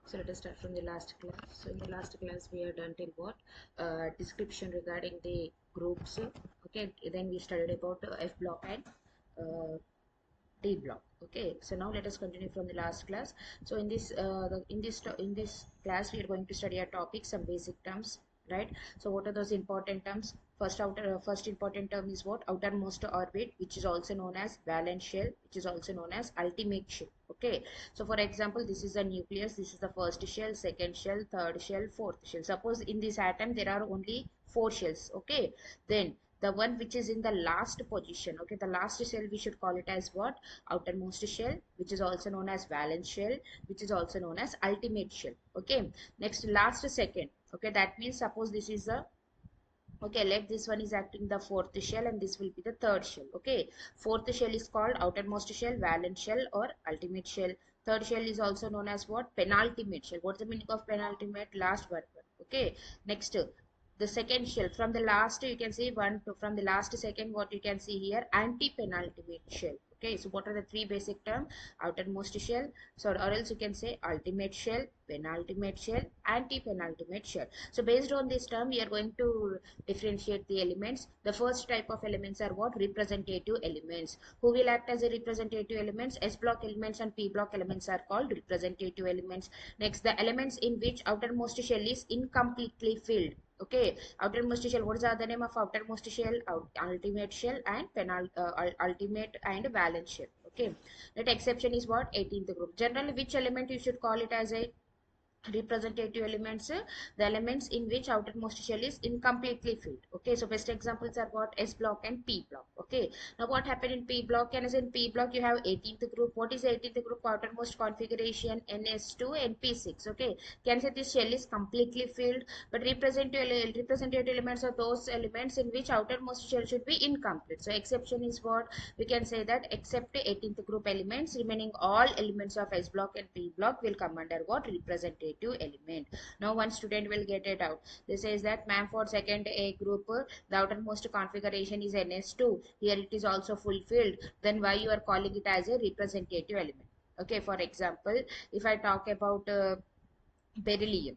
So let us start from the last class. So in the last class we have done till what? Description regarding the groups. Okay, then we studied about F block and D block. Okay, so now let us continue from the last class. So in this class we are going to study a topic, some basic terms, right? So what are those important terms? First important term is what? Outermost orbit, which is also known as valence shell, which is also known as ultimate shell. Okay, so for example, this is a nucleus. This is the first shell, second shell, third shell, fourth shell. Suppose in this atom there are only four shells. Okay, then the one which is in the last position, okay, the last shell, we should call it as what? Outermost shell, which is also known as valence shell, which is also known as ultimate shell. Okay, next, last second. Okay, that means suppose this is a, okay, let this one is acting the fourth shell and this will be the third shell. Okay, fourth shell is called outermost shell, valence shell, or ultimate shell. Third shell is also known as what? Penultimate shell. What's the meaning of penultimate? Last one. Okay, next, the second shell, from the last, you can see one to, from the last second, what you can see here, anti-penultimate shell. Okay, so what are the three basic terms? Outermost shell, so or else you can say ultimate shell, penultimate shell, anti-penultimate shell. So based on this term, we are going to differentiate the elements. The first type of elements are what? Representative elements. Who will act as a representative elements? S block elements and P block elements are called representative elements. Next, the elements in which outermost shell is incompletely filled. Okay, outermost shell, what is the other name of outermost shell? Ultimate shell and ultimate and valence shell. Okay, that exception is what? 18th group. Generally, which element you should call it as a representative elements? The elements in which outermost shell is incompletely filled. Okay, so best examples are what? S block and P block. Okay, now what happened in P block? And as in P block you have 18th group. What is 18th group? Outermost configuration ns2 and p6. Okay, can say this shell is completely filled, but representative elements are those elements in which outermost shell should be incomplete. So exception is what? We can say that except 18th group elements, remaining all elements of S block and P block will come under what? Representative element. Now one student will get it out. This says that, ma'am, for second A group, the outermost configuration is ns2. Here it is also fulfilled. Then why you are calling it as a representative element? Okay, for example, if I talk about beryllium.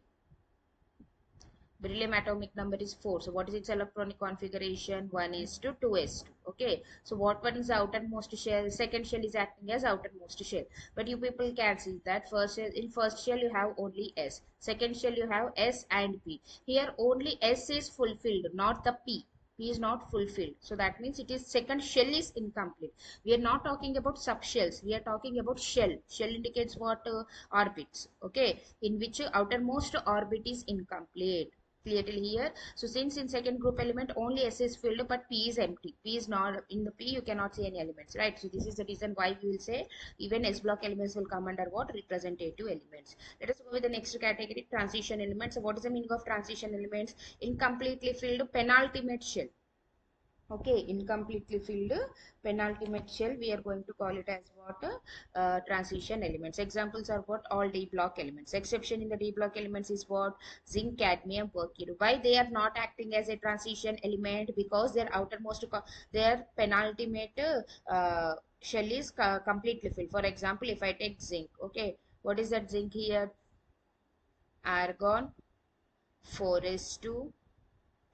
Beryllium atomic number is 4. So what is its electronic configuration? 1 is to 2 is 2. Okay. So what one is the outermost shell? Second shell is acting as outermost shell. But you people can see that first shell, in first shell you have only S. Second shell you have S and P. Here only S is fulfilled, not the P. P is not fulfilled. So that means it is second shell is incomplete. We are not talking about subshells. We are talking about shell. Shell indicates what? Orbits. Okay. In which outermost orbit is incomplete. Clear till here? So since in second group element only S is filled but P is empty. P is not in the P, you cannot see any elements, right? So this is the reason why we will say even S block elements will come under what? Representative elements. Let us go with the next category, transition elements. So what is the meaning of transition elements? Incompletely filled penultimate shell. Okay, incompletely filled penultimate shell, we are going to call it as what? Transition elements. Examples are what? All D block elements. Exception in the D block elements is what? Zinc, cadmium, mercury. Why they are not acting as a transition element? Because their outermost, their penultimate shell is completely filled. For example, if I take zinc, okay, what is that zinc here? Argon, 4s2,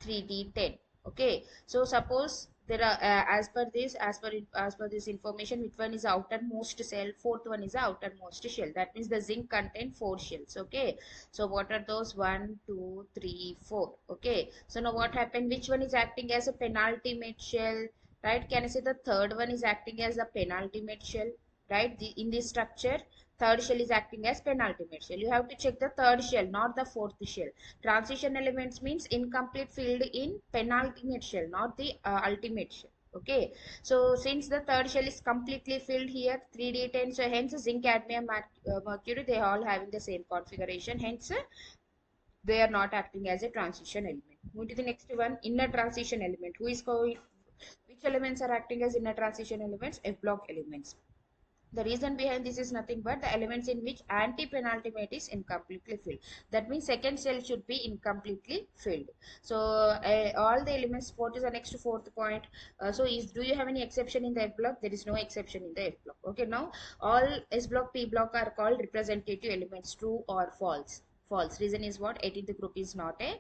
3d10. Okay, so suppose there are as per this information, which one is outermost cell? Fourth one is the outermost shell. That means the zinc contain four shells. Okay, so what are those? 1 2 3 4. Okay, so now what happened? Which one is acting as a penultimate shell? Right, can I say the third one is acting as a penultimate shell? Right, in this structure, third shell is acting as penultimate shell. You have to check the third shell, not the fourth shell. Transition elements means incomplete filled in penultimate shell, not the ultimate shell. Okay, so since the third shell is completely filled here, 3d10, so hence zinc, cadmium, mercury, they all having the same configuration, hence they are not acting as a transition element. Move to the next one, inner transition element. Who is going? Which elements are acting as inner transition elements? F block elements. The reason behind this is nothing but the elements in which anti-penultimate is incompletely filled. That means second cell should be incompletely filled. So all the elements, what is the next fourth point? Do you have any exception in the F block? There is no exception in the F block. Okay, now all S block, P block are called representative elements, true or false. False. Reason is what? 18th group is not a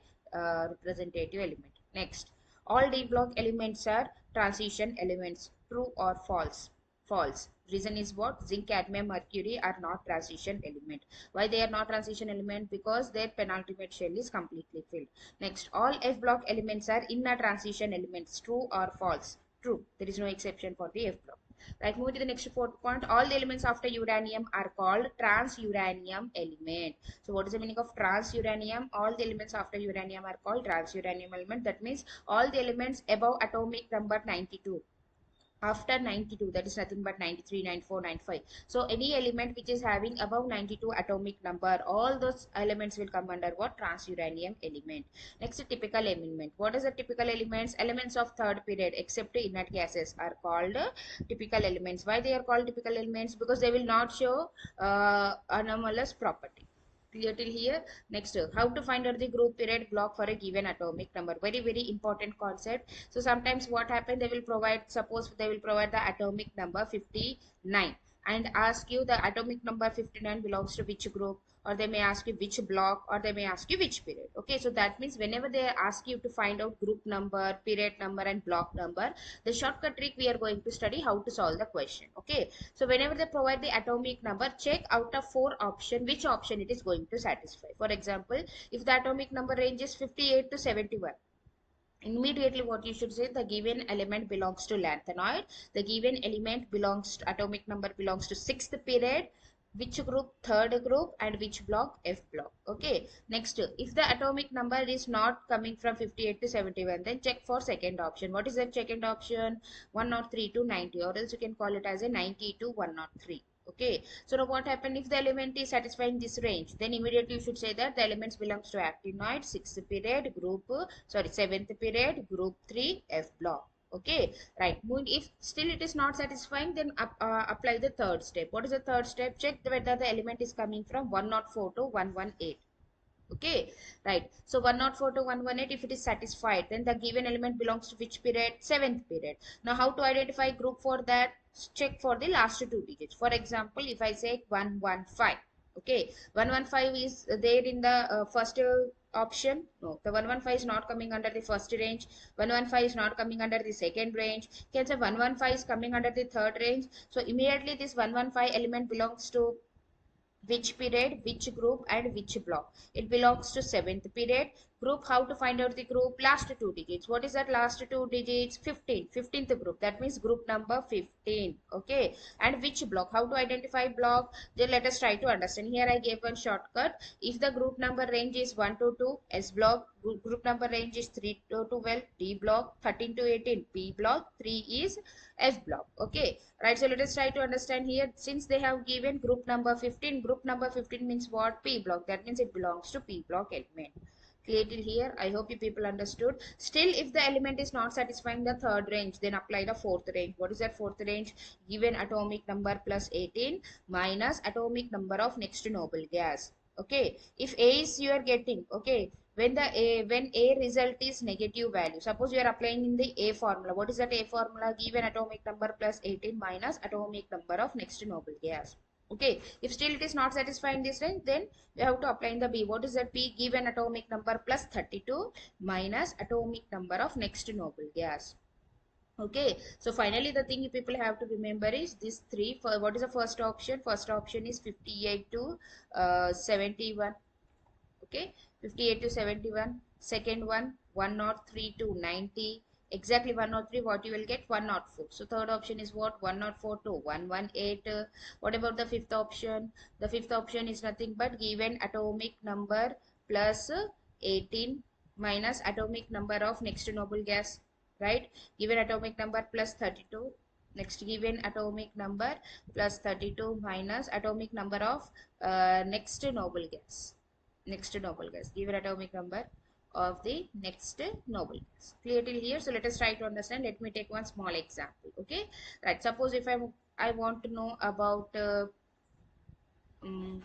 representative element. Next, all D block elements are transition elements, true or false. False. Reason is what? Zinc, cadmium, mercury are not transition element. Why they are not transition element? Because their penultimate shell is completely filled. Next, all F block elements are inner transition elements. True or false? True. There is no exception for the F block. Right, moving to the next fourth point. All the elements after uranium are called trans-uranium element. So what is the meaning of trans-uranium? All the elements after uranium are called trans-uranium element. That means all the elements above atomic number 92, after 92, that is nothing but 93, 94, 95. So any element which is having above 92 atomic number, all those elements will come under what? Transuranium element. Next, typical element. What is the typical elements? Elements of third period except inert gases are called typical elements. Why they are called typical elements? Because they will not show anomalous property. Clear till here? Next, how to find out the group period block for a given atomic number? Very, very important concept. So sometimes what happen, they will provide, suppose they will provide the atomic number 59 and ask you the atomic number 59 belongs to which group, or they may ask you which block, or they may ask you which period. Okay, so that means whenever they ask you to find out group number, period number and block number, the shortcut trick we are going to study how to solve the question. Okay, so whenever they provide the atomic number, check out of four options which option it is going to satisfy. For example, if the atomic number range is 58 to 71, immediately what you should say, the given element belongs to lanthanoid, the given element belongs to, atomic number belongs to sixth period, which group? Third group. And which block? F block. Okay, next, if the atomic number is not coming from 58 to 71, then check for second option. What is the second option? 103 to 90, or else you can call it as a 90 to 103. Okay, so now what happened if the element is satisfying this range? Then immediately you should say that the elements belongs to actinoid, sixth period, group, sorry, seventh period, group 3, F block. Okay, right. If still it is not satisfying, then apply the third step. What is the third step? Check whether the element is coming from 104 to 118. Okay, right. So 104 to 118, if it is satisfied, then the given element belongs to which period? Seventh period. Now how to identify group for that? Check for the last two digits. For example, if I say 115, okay, 115 is there in the first option. No, the 115 is not coming under the first range. 115 is not coming under the second range. Can say 115 is coming under the third range. So immediately this 115 element belongs to which period, which group and which block? It belongs to seventh period. Group, how to find out the group? Last two digits. What is that last two digits? 15, 15th group. That means group number 15. Okay, and which block? How to identify block? Then let us try to understand. Here I gave one shortcut. If the group number range is 1 to 2, S block. Group number range is 3 to 12, D block. 13 to 18, P block. 3 is F block. Okay, right. So let us try to understand here. Since they have given group number 15, group number 15 means what? P block. That means it belongs to P block element. Clear till here? I hope you people understood. Still, if the element is not satisfying the third range, then apply the fourth range. What is that fourth range? Given atomic number plus 18 minus atomic number of next noble gas. Okay, if A is you are getting, okay, when A result is negative value, suppose you are applying in the A formula. What is that A formula? Given atomic number plus 18 minus atomic number of next noble gas. Okay, if still it is not satisfying this range, then we have to apply in the B. What is that B? Given atomic number plus 32 minus atomic number of next noble gas. Okay, so finally the thing you people have to remember is this three. For what is the first option? First option is 58 to 71. Okay, 58 to 71. Second one, 103 to 90. Exactly 103, what you will get? 104. So third option is what? 104 to 118. What about the fifth option? The fifth option is nothing but given atomic number plus 18 minus atomic number of next noble gas, right? Given atomic number plus 32. Next, given atomic number plus 32 minus atomic number of next noble gas. Next noble gas. Given atomic number of the next noble gas. Clear till here? So let us try to understand. Let me take one small example. Okay, right. Suppose if I'm I want to know about um,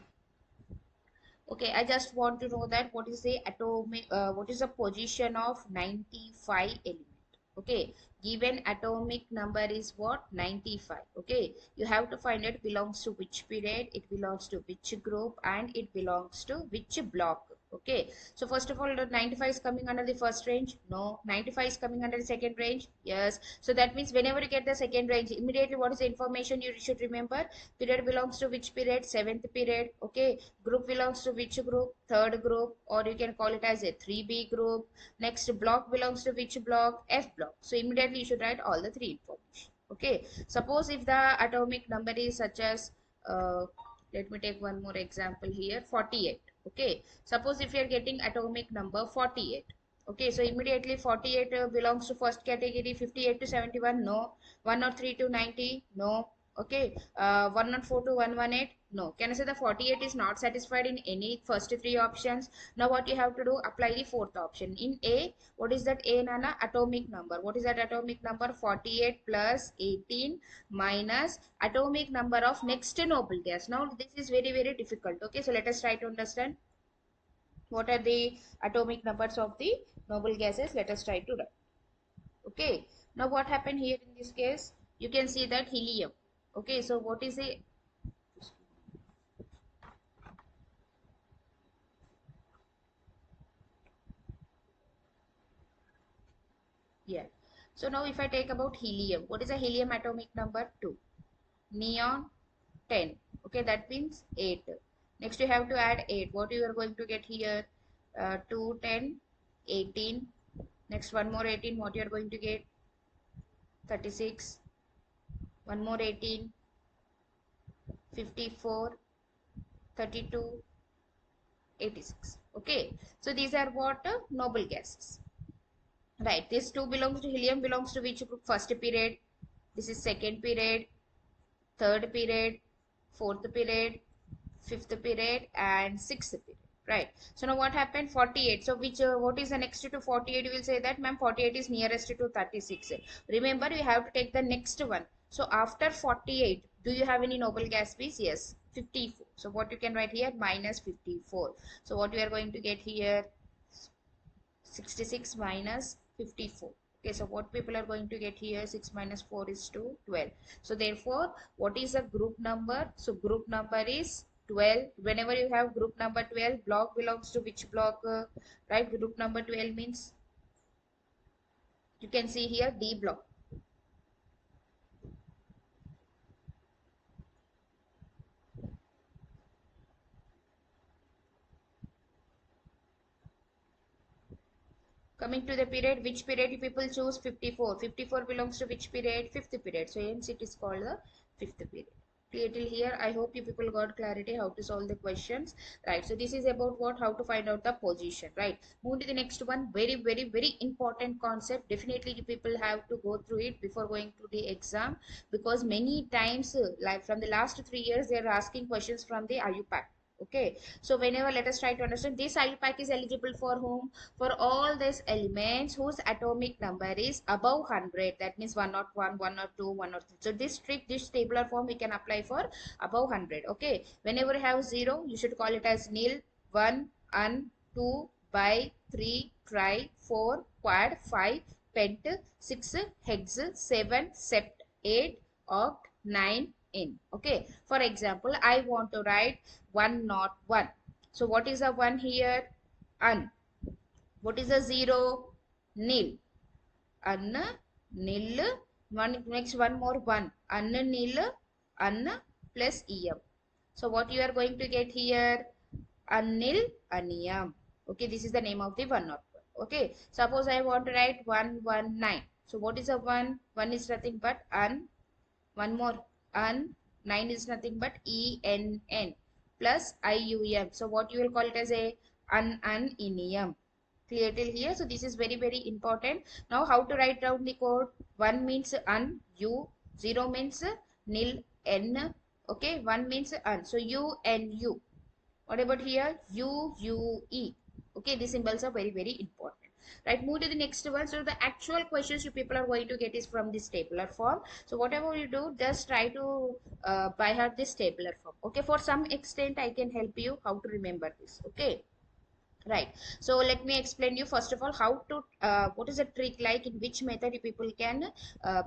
okay, I just want to know that what is the atomic, what is the position of 95 element? Okay, given atomic number is what? 95. Okay, you have to find it belongs to which period, it belongs to which group, and it belongs to which block. Okay, so first of all, the 95 is coming under the first range. No, 95 is coming under the second range. Yes, so that means whenever you get the second range, immediately what is the information you should remember? Period belongs to which period? Seventh period. Okay, group belongs to which group? Third group, or you can call it as a 3b group. Next block belongs to which block? F block. So immediately you should write all the three information. Okay, suppose if the atomic number is such as let me take one more example here, 48. Okay, suppose if you are getting atomic number 48. Okay, so immediately 48 belongs to first category. 58 to 71, no. 103 to 90, no. Okay, 104 to 118, no. Can I say the 48 is not satisfied in any first three options? Now what you have to do, apply the fourth option. In A, what is that A, Nana? Atomic number. What is that atomic number? 48 plus 18 minus atomic number of next noble gas. Now this is very, very difficult. Okay, so let us try to understand what are the atomic numbers of the noble gases. Let us try to write. Okay, now what happened here in this case? You can see that helium. Okay, so what is the, yeah. So now if I take about helium, what is a helium atomic number? 2. Neon, 10. Okay, that means 8. Next you have to add 8. What you are going to get here? 2, 10, 18. Next one more 18. What you are going to get? 36. One more 18. 54. 32. 86. Okay, so these are what? Noble gases. Right, this 2 belongs to helium, belongs to which group? First period. This is second period, third period, fourth period, fifth period, and sixth period. Right. So now what happened? 48. So which what is the next to 48? You will say that, ma'am, 48 is nearest to 36. Remember, you have to take the next one. So after 48, do you have any noble gas, please? Yes, 54. So what you can write here? Minus 54. So what we are going to get here? 66 minus 54. Okay, so what people are going to get here? 6 minus 4 is 2, 12. So therefore, what is the group number? So group number is 12. Whenever you have group number 12, block belongs to which block? Right, group number 12 means, you can see here, D block. Coming to the period, which period people choose? 54. 54 belongs to which period? Fifth period. So hence it is called the fifth period. Clear till here? I hope you people got clarity how to solve the questions. Right. So this is about what? How to find out the position. Right. Move to the next one. Very, very, very important concept. Definitely you people have to go through it before going to the exam, because many times, like from the last 3 years, they are asking questions from the IUPAC. Okay, so whenever, let us try to understand, this IUPAC is eligible for whom? For all these elements whose atomic number is above 100. That means 101, 102, 103. So this trick, this tabular form we can apply for above 100. Okay, whenever you have 0, you should call it as nil, 1, un, 2, by, 3, tri, 4, quad, 5, pent, 6, hex, 7, sept, 8, oct, 9, in. Okay, for example, I want to write 101. So what is the 1 here? Un. What is the 0? Nil. An, nil. One, next one more 1. An, nil, an plus em. So what you are going to get here? Anil, aniam. Okay, this is the name of the 101. Okay, suppose I want to write 119. So what is a 1? 1 is nothing but an. One more, un. 9 is nothing but enn plus ium. So what you will call it as a inium. Clear till here? So this is very, very important. Now how to write down the code? 1 means un, u. 0 means nil, n. Okay, 1 means un. So u, n, u. What about here? U, u, e. Okay, these symbols are very, very important. right? Move to the next one. So the actual questions you people are going to get is from this tabular form. So whatever you do, just try to by heart this tabular form. Okay, for some extent I can help you how to remember this. Okay, right. So let me explain you first of all how to what is a trick, like in which method you people can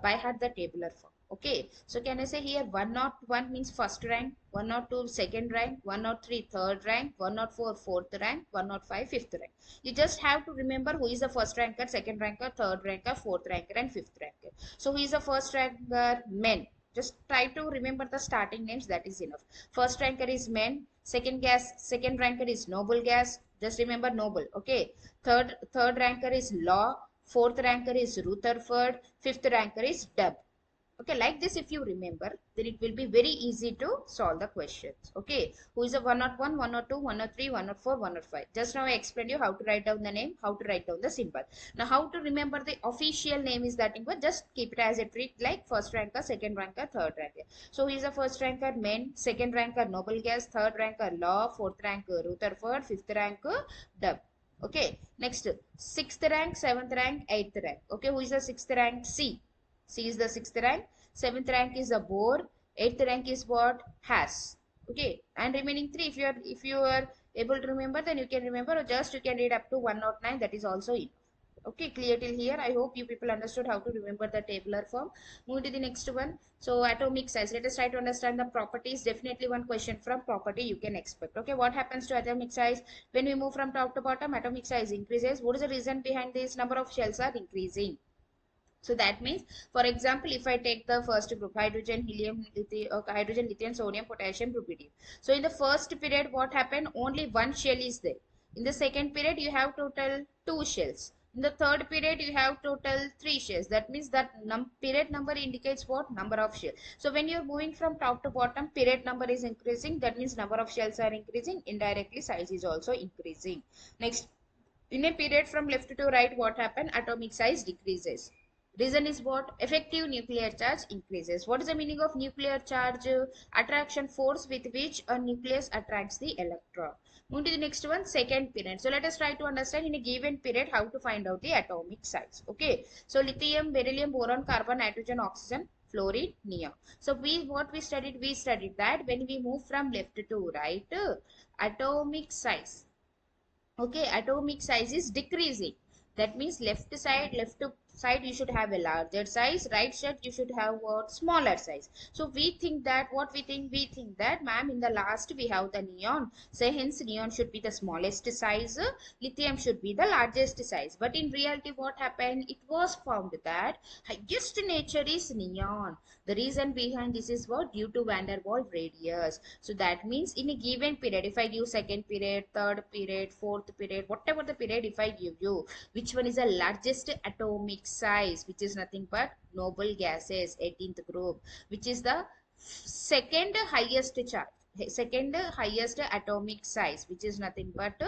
by heart the tabular form. Okay, so can I say here 101 means first rank, 102 second rank, 103 third rank, 104 fourth rank, 105 fifth rank. You just have to remember who is the first ranker, second ranker, third ranker, fourth ranker, and fifth ranker. So who is the first ranker? Men. Just try to remember the starting names, that is enough. First ranker is men, second ranker is noble gas, just remember noble. Okay, third ranker is law, fourth ranker is Rutherford, fifth ranker is Dub. Okay, like this if you remember, then it will be very easy to solve the questions. Okay, who is a 101, 102, 103, 104, 105. Just now I explained you how to write down the name, how to write down the symbol. Now how to remember the official name is that, but just keep it as a trick, like first ranker, second ranker, third ranker. So he is a first ranker men, second ranker noble gas, third ranker law, fourth ranker Rutherford, fifth ranker Dub. Okay, next sixth rank, seventh rank, eighth rank. Okay, who is the sixth rank? C. C is the sixth rank. Seventh rank is the Bohr. Eighth rank is what? Has. Okay, and remaining three, if you are able to remember, then you can remember, or just you can read up to 109. That is also enough. Okay, clear till here? I hope you people understood how to remember the tabular form. Move to the next one. So atomic size. Let us try to understand the properties. Definitely one question from property you can expect. Okay, what happens to atomic size? When we move from top to bottom, atomic size increases. What is the reason behind this? Number of shells are increasing. So that means, for example, if I take the first group, hydrogen, helium, hydrogen, lithium, sodium, potassium, rubidium. So in the first period, what happened? Only one shell is there. In the second period, you have total two shells. In the third period, you have total three shells. That means that period number indicates what? Number of shells. So when you're moving from top to bottom, period number is increasing. That means number of shells are increasing. Indirectly, size is also increasing. Next, in a period from left to right, what happened? Atomic size decreases. Reason is what? Effective nuclear charge increases. What is the meaning of nuclear charge? Attraction force with which a nucleus attracts the electron. Move to the next one, second period. So let us try to understand in a given period how to find out the atomic size. Okay. So lithium, beryllium, boron, carbon, nitrogen, oxygen, fluorine, neon. So we studied that when we move from left to right, atomic size. Okay, atomic size is decreasing. That means left side you should have a larger size, right side you should have what? Smaller size. So we think that, what we think that, ma'am, in the last we have the neon, so hence neon should be the smallest size, lithium should be the largest size. But in reality what happened? It was found that highest nature is neon. The reason behind this is what? Due to van der Waals radius. So that means in a given period, if I give second period, third period, fourth period, whatever the period, if I give you, which one is the largest atomic size, which is nothing but noble gases, 18th group, which is the second highest charge, second highest atomic size, which is nothing but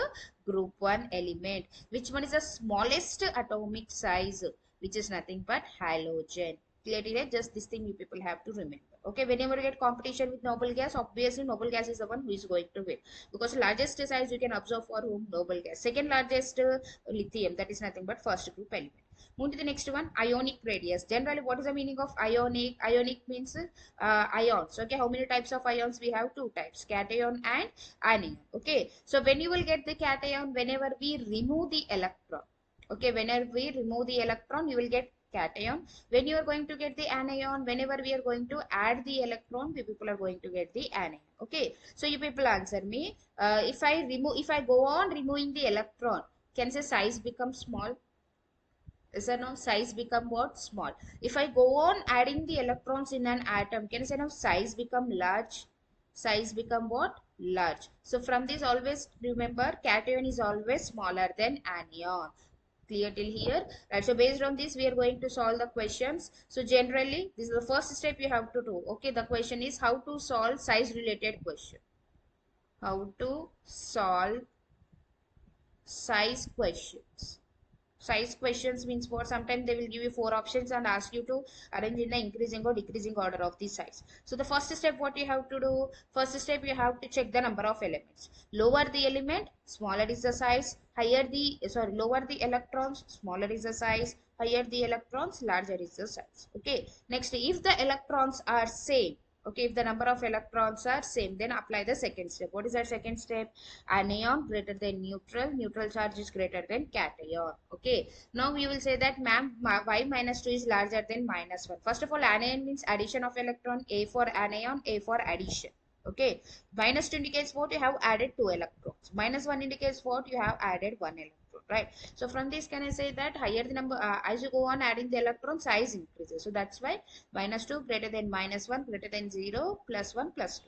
group 1 element. Which one is the smallest atomic size, which is nothing but halogen. Clearly, just this thing you people have to remember. Okay, whenever you get competition with noble gas, obviously noble gas is the one who is going to win, because largest size you can observe for whom? Noble gas. Second largest lithium, that is nothing but first group element. Move to the next one, ionic radius. Generally, what is the meaning of ionic? Ionic means ions. Okay, how many types of ions we have? Two types, cation and anion. Okay, so when you will get the cation, whenever we remove the electron. Okay, whenever we remove the electron, you will get cation. When you are going to get the anion, whenever we are going to add the electron, we people are going to get the anion. Okay, so you people answer me. If I go on removing the electron, can say size become small? Is that now size become what? Small. If I go on adding the electrons in an atom, can I say now size become large? Size become what? Large. So from this, always remember cation is always smaller than anion. Clear till here? Right. So based on this, we are going to solve the questions. So generally, this is the first step you have to do. Okay, the question is how to solve size related question. How to solve size questions. Size questions means what? Sometimes they will give you 4 options and ask you to arrange in the increasing or decreasing order of the size. So the first step, what you have to do? First step, you have to check the number of elements. Lower the element, smaller is the size. Lower the electrons, smaller is the size. Higher the electrons, larger is the size. Okay. Next, if the electrons are same, okay, if the number of electrons are same, then apply the second step. What is that second step? Anion greater than neutral, neutral charge is greater than cation. Okay, now we will say that, ma'am, y minus 2 is larger than minus 1. First of all, anion means addition of electron. A for anion, A for addition. Okay, minus 2 indicates what? You have added 2 electrons. Minus 1 indicates what? You have added 1 electron, right? So from this, can I say that higher the number, as you go on adding the electron, size increases. So that's why minus 2 greater than minus 1 greater than 0 plus 1 plus 2.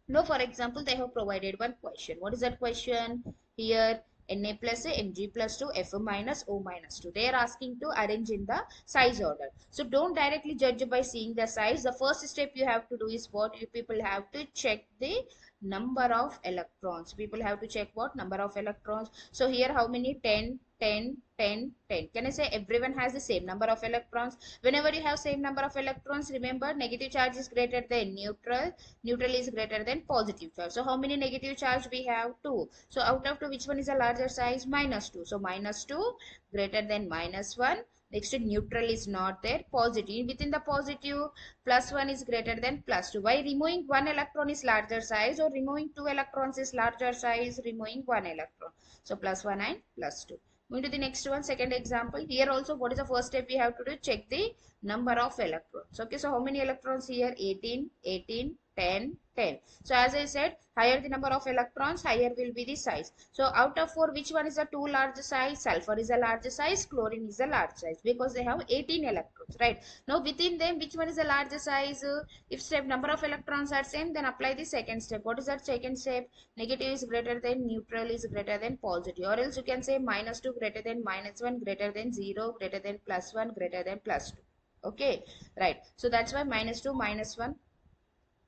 Now, for example, they have provided one question. What is that question? Here, Na plus A, Mg plus 2, F minus O minus 2. They are asking to arrange in the size order. So don't directly judge by seeing the size. The first step you have to do is what? You people have to check the number of electrons. People have to check what? Number of electrons. So here how many? 10, 10, 10, 10. Can I say everyone has the same number of electrons? Whenever you have same number of electrons, remember negative charge is greater than neutral. Neutral is greater than positive charge. So how many negative charge we have? 2. So out of 2, which one is a larger size? Minus 2. So minus 2 greater than minus 1. Next, neutral is not there. Positive. Within the positive, plus 1 is greater than plus 2. Why? Removing 1 electron is larger size, or removing 2 electrons is larger size, removing 1 electron. So plus 1 and plus 2. Moving to the next one, second example. Here also, what is the first step we have to do? Check the number of electrons. Okay, so how many electrons here? 18, 18, 10, 10. So as I said, higher the number of electrons, higher will be the size. So out of 4, which one is a 2 large size? Sulfur is a large size, chlorine is a large size, because they have 18 electrons, right? Now within them, which one is a large size? If step number of electrons are same, then apply the second step. What is that second step? Negative is greater than neutral is greater than positive, or else you can say minus 2 greater than minus 1 greater than 0 greater than plus 1 greater than plus 2. Okay, right. So that's why minus 2 minus 1.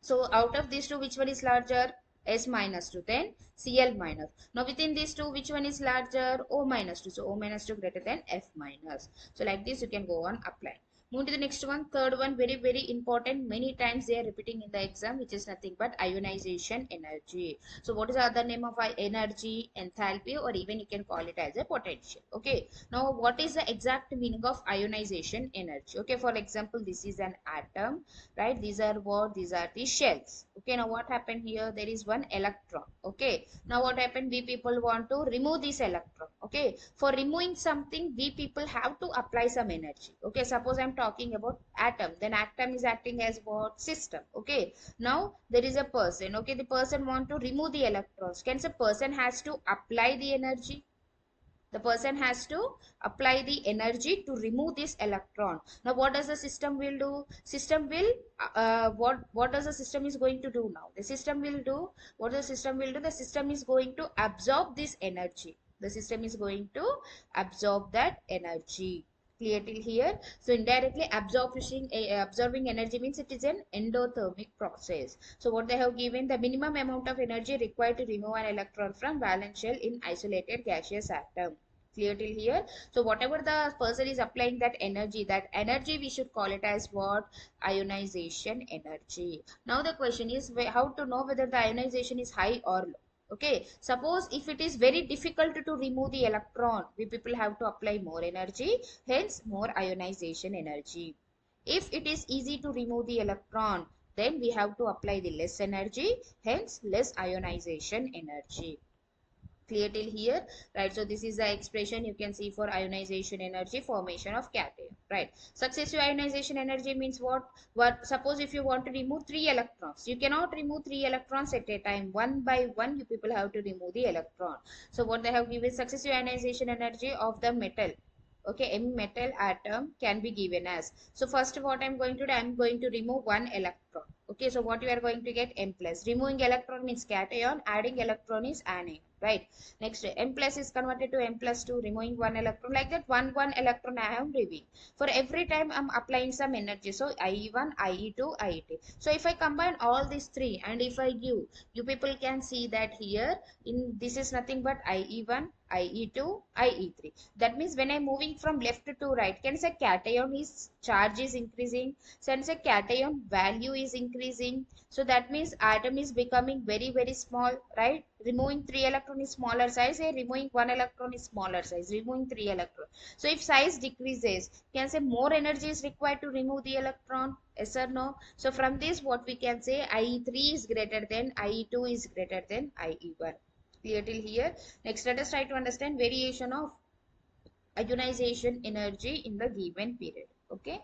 So out of these two, which one is larger? S minus 2, then Cl minus. Now within these two, which one is larger? O minus 2. So O minus 2 greater than F minus. So like this, you can go on applying. Move to the next one, third one, very, very important. Many times they are repeating in the exam, which is nothing but ionization energy. So what is the other name of energy? Enthalpy, or even you can call it as a potential. Okay. Now what is the exact meaning of ionization energy? Okay. For example, this is an atom, right? These are what? These are the shells. Okay. Now what happened here? There is one electron. Okay. Now what happened? We people want to remove this electron. Okay. For removing something, we people have to apply some energy. Okay. Suppose I'm talking about atom, then atom is acting as what? System. Okay. Now there is a person. Okay. The person want to remove the electrons. Can say person has to apply the energy? The person has to apply the energy to remove this electron. Now what does the system will do? System will what does the system is going to do now? The system will do what the system will do? The system is going to absorb this energy. The system is going to absorb that energy. Clear till here? So indirectly absorbing energy means it is an endothermic process. So what they have given, the minimum amount of energy required to remove an electron from valence shell in isolated gaseous atom. Clear till here? So whatever the person is applying that energy we should call it as what? Ionization energy. Now the question is how to know whether the ionization is high or low. Okay, suppose if it is very difficult to remove the electron, we people have to apply more energy, hence more ionization energy. If it is easy to remove the electron, then we have to apply the less energy, hence less ionization energy. Clear till here? Right, so this is the expression you can see for ionization energy, formation of cation. Right, successive ionization energy means what suppose if you want to remove 3 electrons, you cannot remove 3 electrons at a time. One by one you people have to remove the electron. So what they have given, successive ionization energy of the metal, okay, M metal atom can be given as. So first what I'm going to do, I'm going to remove 1 electron. electron. Okay, so what you are going to get? M plus. Removing electron means cation, adding electron is anion, right? Next, M plus is converted to M plus 2, removing one electron. Like that, one electron I am removing. For every time I'm applying some energy. So IE1, IE2, IE2. So if I combine all these three and if I give, you people can see that here in this is nothing but IE1, IE2, IE3. That means when I'm moving from left to right, can say cation is charge is increasing, since a cation value is increasing. So that means atom is becoming very small, right? Removing 3 electron is smaller size, removing 1 electron is smaller size, removing 3 electron. So if size decreases, can say more energy is required to remove the electron, yes or no? So from this what we can say, IE3 is greater than IE2 is greater than IE1. Clear till here? Next let us try to understand variation of ionization energy in the given period. Okay.